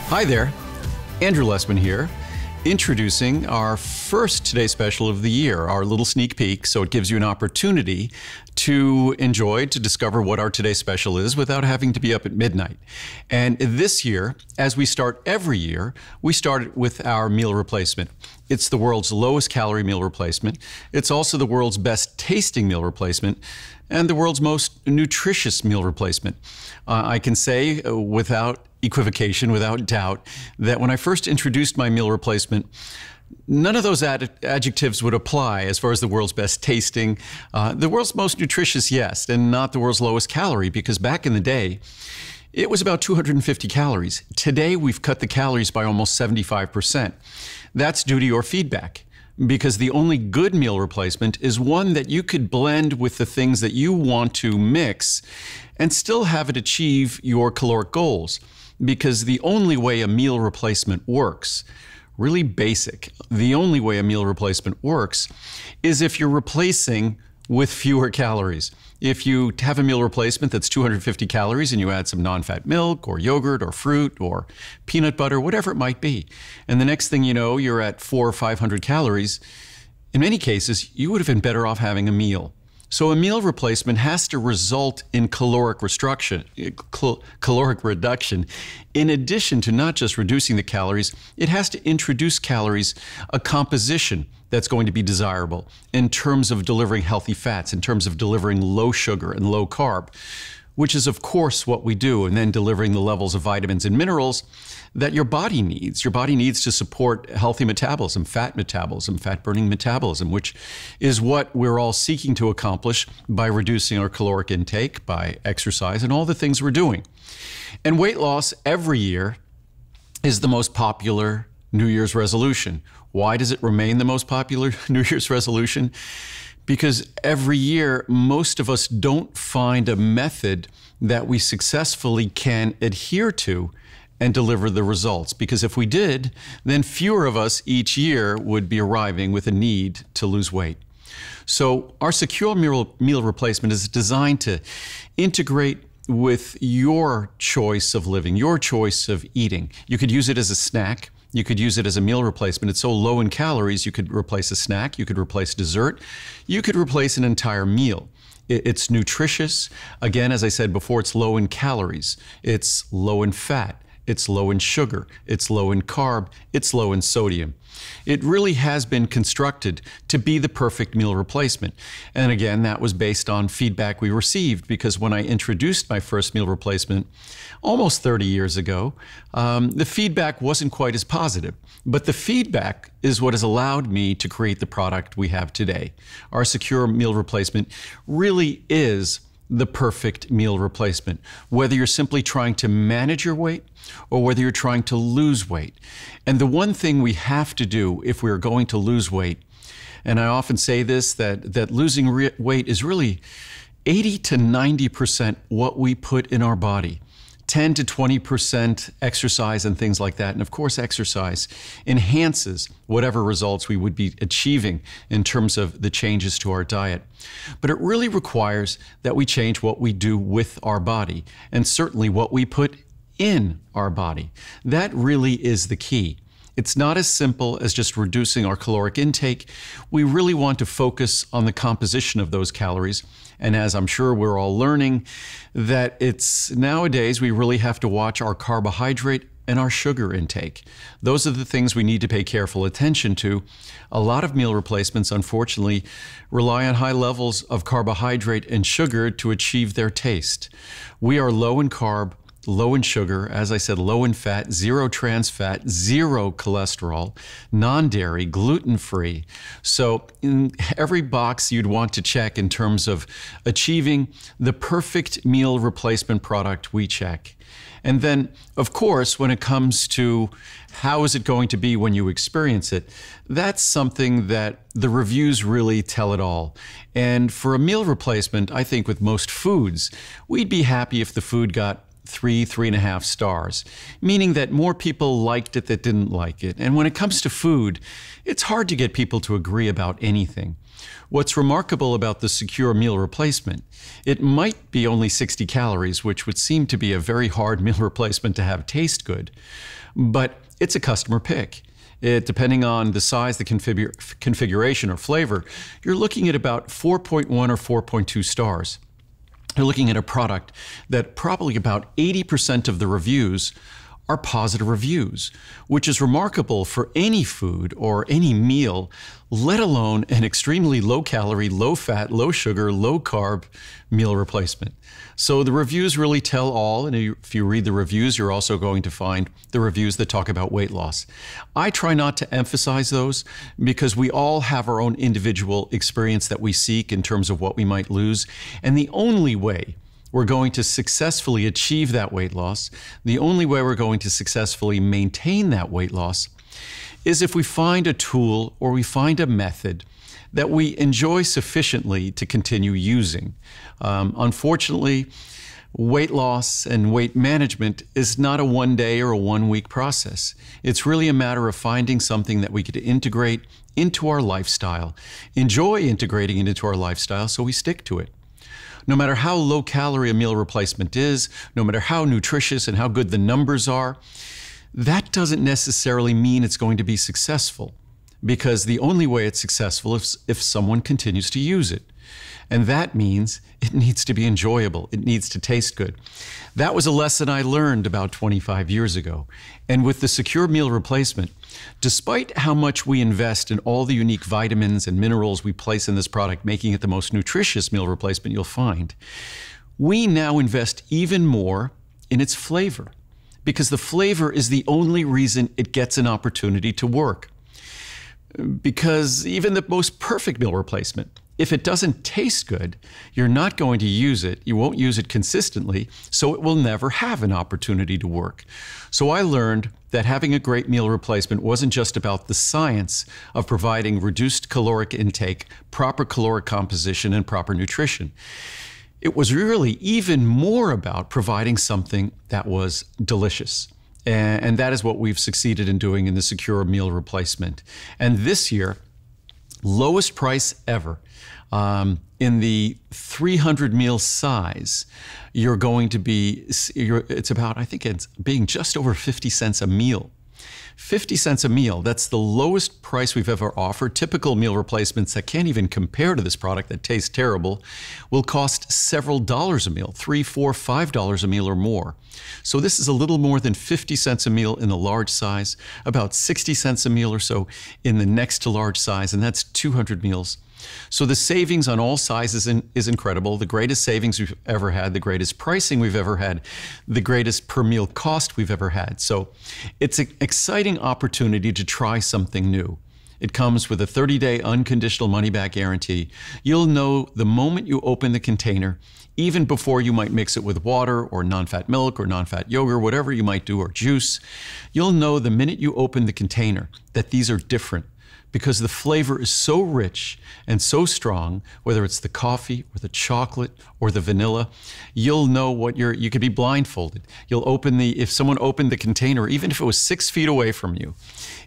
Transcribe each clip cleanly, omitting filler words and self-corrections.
Hi there, Andrew Lessman here, introducing our first Today Special of the year, our little sneak peek, so it gives you an opportunity to enjoy, to discover what our Today Special is without having to be up at midnight. And this year, as we start every year, we start with our meal replacement. It's the world's lowest calorie meal replacement. It's also the world's best tasting meal replacement and the world's most nutritious meal replacement. I can say without equivocation, without doubt, that when I first introduced my meal replacement, none of those adjectives would apply as far as the world's best tasting. The world's most nutritious, yes, and not the world's lowest calorie, because back in the day, it was about 250 calories. Today, we've cut the calories by almost 75%. That's due to your feedback, because the only good meal replacement is one that you could blend with the things that you want to mix and still have it achieve your caloric goals. Because the only way a meal replacement works, really basic, the only way a meal replacement works is if you're replacing with fewer calories. If you have a meal replacement that's 250 calories and you add some non-fat milk or yogurt or fruit or peanut butter, whatever it might be, and the next thing you know, you're at 400 or 500 calories, in many cases, you would have been better off having a meal. So a meal replacement has to result in caloric reduction. In addition to not just reducing the calories, it has to introduce calories, a composition that's going to be desirable in terms of delivering healthy fats, in terms of delivering low sugar and low carb, which is of course what we do, and then delivering the levels of vitamins and minerals that your body needs. Your body needs to support healthy metabolism, fat-burning metabolism, which is what we're all seeking to accomplish by reducing our caloric intake, by exercise, and all the things we're doing. And weight loss every year is the most popular New Year's resolution. Why does it remain the most popular New Year's resolution? Because every year, most of us don't find a method that we successfully can adhere to and deliver the results. Because if we did, then fewer of us each year would be arriving with a need to lose weight. So our secure meal replacement is designed to integrate with your choice of living, your choice of eating. You could use it as a snack. You could use it as a meal replacement. It's so low in calories, you could replace a snack, you could replace dessert, you could replace an entire meal. It's nutritious. Again, as I said before, it's low in calories. It's low in fat. It's low in sugar. It's low in carb. It's low in sodium. It really has been constructed to be the perfect meal replacement. And again, that was based on feedback we received, because when I introduced my first meal replacement almost 30 years ago, the feedback wasn't quite as positive. But the feedback is what has allowed me to create the product we have today. Our secure meal replacement really is the perfect meal replacement, whether you're simply trying to manage your weight or whether you're trying to lose weight. And the one thing we have to do if we're going to lose weight, and I often say this, that losing weight is really 80 to 90% what we put in our body. 10 to 20% exercise and things like that. And of course, exercise enhances whatever results we would be achieving in terms of the changes to our diet. But it really requires that we change what we do with our body, and certainly what we put in our body. That really is the key. It's not as simple as just reducing our caloric intake. We really want to focus on the composition of those calories. And as I'm sure we're all learning, that it's nowadays we really have to watch our carbohydrate and our sugar intake. Those are the things we need to pay careful attention to. A lot of meal replacements, unfortunately, rely on high levels of carbohydrate and sugar to achieve their taste. We are low in carb, low in sugar, as I said, low in fat, zero trans fat, zero cholesterol, non-dairy, gluten-free. So in every box you'd want to check in terms of achieving the perfect meal replacement product, we check. And then, of course, when it comes to how is it going to be when you experience it, that's something that the reviews really tell it all. And for a meal replacement, I think with most foods, we'd be happy if the food got 3.5 stars, meaning that more people liked it that didn't like it. And when it comes to food, it's hard to get people to agree about anything. What's remarkable about the Secure Meal Replacement, it might be only 60 calories, which would seem to be a very hard meal replacement to have taste good, but it's a customer pick. Depending on the size, the configuration, or flavor, you're looking at about 4.1 or 4.2 stars. You're looking at a product that probably about 80% of the reviews are positive reviews, which is remarkable for any food or any meal, let alone an extremely low-calorie, low-fat, low-sugar, low-carb meal replacement. So the reviews really tell all, and if you read the reviews, you're also going to find the reviews that talk about weight loss. I try not to emphasize those because we all have our own individual experience that we seek in terms of what we might lose, and the only way we're going to successfully achieve that weight loss, the only way we're going to successfully maintain that weight loss, is if we find a tool or we find a method that we enjoy sufficiently to continue using. Unfortunately, weight loss and weight management is not a one-day or a one-week process. It's really a matter of finding something that we could integrate into our lifestyle, enjoy integrating it into our lifestyle so we stick to it. No matter how low calorie a meal replacement is, no matter how nutritious and how good the numbers are, that doesn't necessarily mean it's going to be successful, because the only way it's successful is if someone continues to use it. And that means it needs to be enjoyable. It needs to taste good. That was a lesson I learned about 25 years ago. And with the Secure Meal Replacement, despite how much we invest in all the unique vitamins and minerals we place in this product, making it the most nutritious meal replacement you'll find, we now invest even more in its flavor, because the flavor is the only reason it gets an opportunity to work. Because even the most perfect meal replacement, if it doesn't taste good, you're not going to use it. You won't use it consistently, so it will never have an opportunity to work. So I learned that having a great meal replacement wasn't just about the science of providing reduced caloric intake, proper caloric composition, and proper nutrition. It was really even more about providing something that was delicious. And that is what we've succeeded in doing in the Secure Meal Replacement. And this year, lowest price ever. In the 300 meal size, you're going to be, it's about, I think it's being just over 50 cents a meal. 50 cents a meal, that's the lowest price we've ever offered. Typical meal replacements that can't even compare to this product that tastes terrible will cost several dollars a meal, $3, $4, $5 a meal or more. So this is a little more than 50 cents a meal in the large size, about 60 cents a meal or so in the next to large size, and that's 200 meals. So the savings on all sizes is incredible. The greatest savings we've ever had, the greatest pricing we've ever had, the greatest per meal cost we've ever had. So it's an exciting opportunity to try something new. It comes with a 30-day unconditional money-back guarantee. You'll know the moment you open the container, even before you might mix it with water or non-fat milk or non-fat yogurt, whatever you might do, or juice. You'll know the minute you open the container that these are different, because the flavor is so rich and so strong, whether it's the coffee or the chocolate or the vanilla, you'll know what you could be blindfolded. You'll open if someone opened the container, even if it was 6 feet away from you,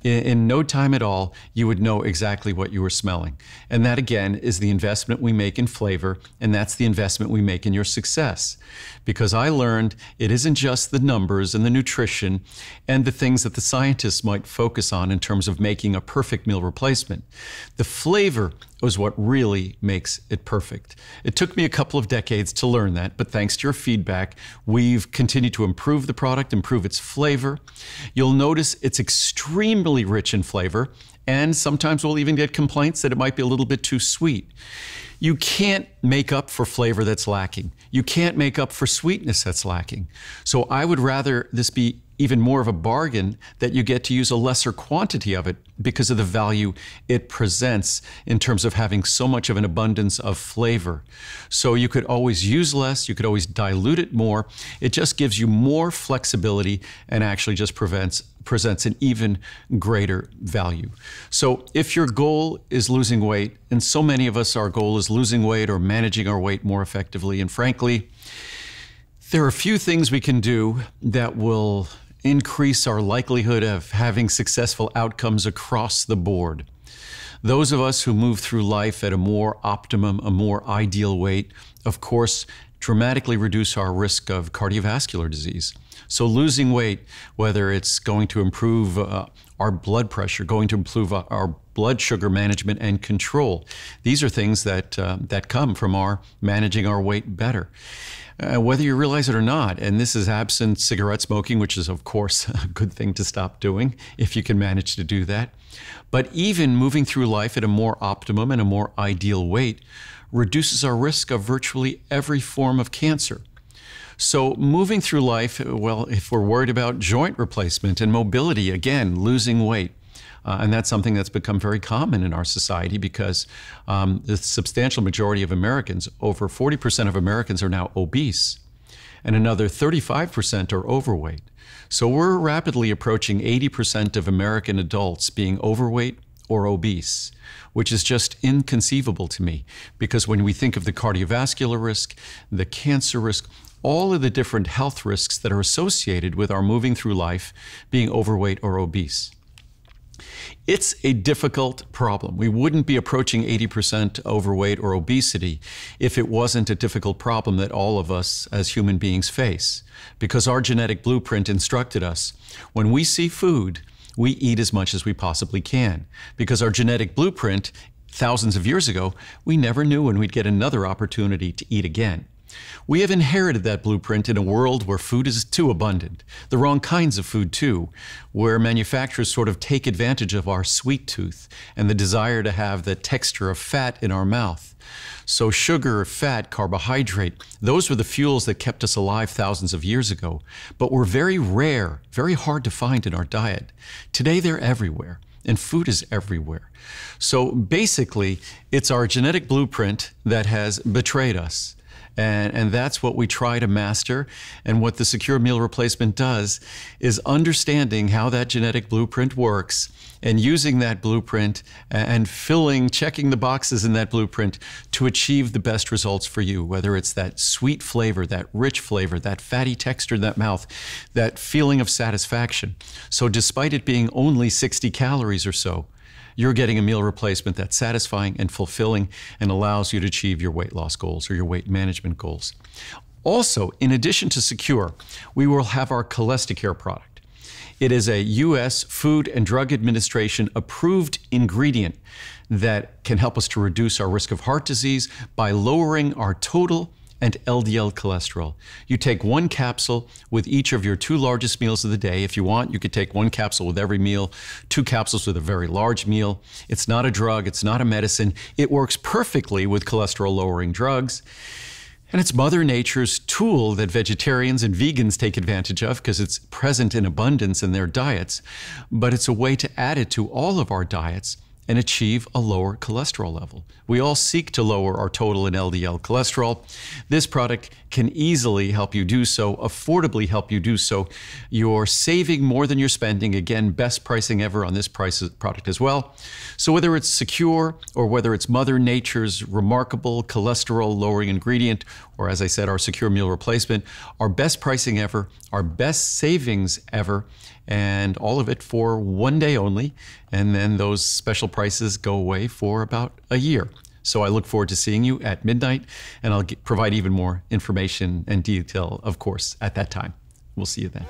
in no time at all, you would know exactly what you were smelling. And that, again, is the investment we make in flavor, and that's the investment we make in your success. Because I learned it isn't just the numbers and the nutrition and the things that the scientists might focus on in terms of making a perfect meal replacement. The flavor was what really makes it perfect. It took me a couple of decades to learn that, but thanks to your feedback, we've continued to improve the product, improve its flavor. You'll notice it's extremely rich in flavor, and sometimes we'll even get complaints that it might be a little bit too sweet. You can't make up for flavor that's lacking. You can't make up for sweetness that's lacking. So I would rather this be even more of a bargain, that you get to use a lesser quantity of it because of the value it presents in terms of having so much of an abundance of flavor. So you could always use less, you could always dilute it more. It just gives you more flexibility and actually just presents an even greater value. So if your goal is losing weight, and so many of us, our goal is losing weight or managing our weight more effectively, and frankly, There are a few things we can do that will increase our likelihood of having successful outcomes across the board. Those of us who move through life at a more optimum, a more ideal weight, of course, dramatically reduce our risk of cardiovascular disease. So losing weight, whether it's going to improve our blood pressure, going to improve our blood sugar management and control, these are things that come from our managing our weight better. Whether you realize it or not, and this is absent cigarette smoking, which is, of course, a good thing to stop doing if you can manage to do that. But even moving through life at a more optimum and a more ideal weight reduces our risk of virtually every form of cancer. So moving through life, well, if we're worried about joint replacement and mobility, again, losing weight, and that's something that's become very common in our society because the substantial majority of Americans, over 40% of Americans, are now obese, and another 35% are overweight. So we're rapidly approaching 80% of American adults being overweight or obese, which is just inconceivable to me because when we think of the cardiovascular risk, the cancer risk, all of the different health risks that are associated with our moving through life being overweight or obese. It's a difficult problem. We wouldn't be approaching 80% overweight or obesity if it wasn't a difficult problem that all of us as human beings face. Because our genetic blueprint instructed us, when we see food, we eat as much as we possibly can. Because our genetic blueprint, thousands of years ago, we never knew when we'd get another opportunity to eat again. We have inherited that blueprint in a world where food is too abundant, the wrong kinds of food too, where manufacturers sort of take advantage of our sweet tooth and the desire to have the texture of fat in our mouth. So sugar, fat, carbohydrate, those were the fuels that kept us alive thousands of years ago, but were very rare, very hard to find in our diet. Today they're everywhere. And food is everywhere. So basically, it's our genetic blueprint that has betrayed us. And that's what we try to master. And what the secure meal replacement does is understanding how that genetic blueprint works and using that blueprint and checking the boxes in that blueprint to achieve the best results for you, whether it's that sweet flavor, that rich flavor, that fatty texture in that mouth, that feeling of satisfaction. So despite it being only 60 calories or so, you're getting a meal replacement that's satisfying and fulfilling and allows you to achieve your weight loss goals or your weight management goals. Also, in addition to Secure, we will have our Cholesticare product. It is a U.S. Food and Drug Administration approved ingredient that can help us to reduce our risk of heart disease by lowering our total and LDL cholesterol. You take one capsule with each of your 2 largest meals of the day. If you want, you could take 1 capsule with every meal, 2 capsules with a very large meal. It's not a drug, it's not a medicine. It works perfectly with cholesterol-lowering drugs. And it's Mother Nature's tool that vegetarians and vegans take advantage of because it's present in abundance in their diets. But it's a way to add it to all of our diets and achieve a lower cholesterol level. We all seek to lower our total and LDL cholesterol. This product can easily help you do so, affordably help you do so. You're saving more than you're spending. Again, best pricing ever on this product as well. So whether it's Secure or whether it's Mother Nature's remarkable cholesterol-lowering ingredient, or as I said, our Secure Meal Replacement, our best pricing ever, our best savings ever, and all of it for 1 day only. And then those special prices go away for about a year. So I look forward to seeing you at midnight, and I'll provide even more information and detail, of course, at that time. We'll see you then.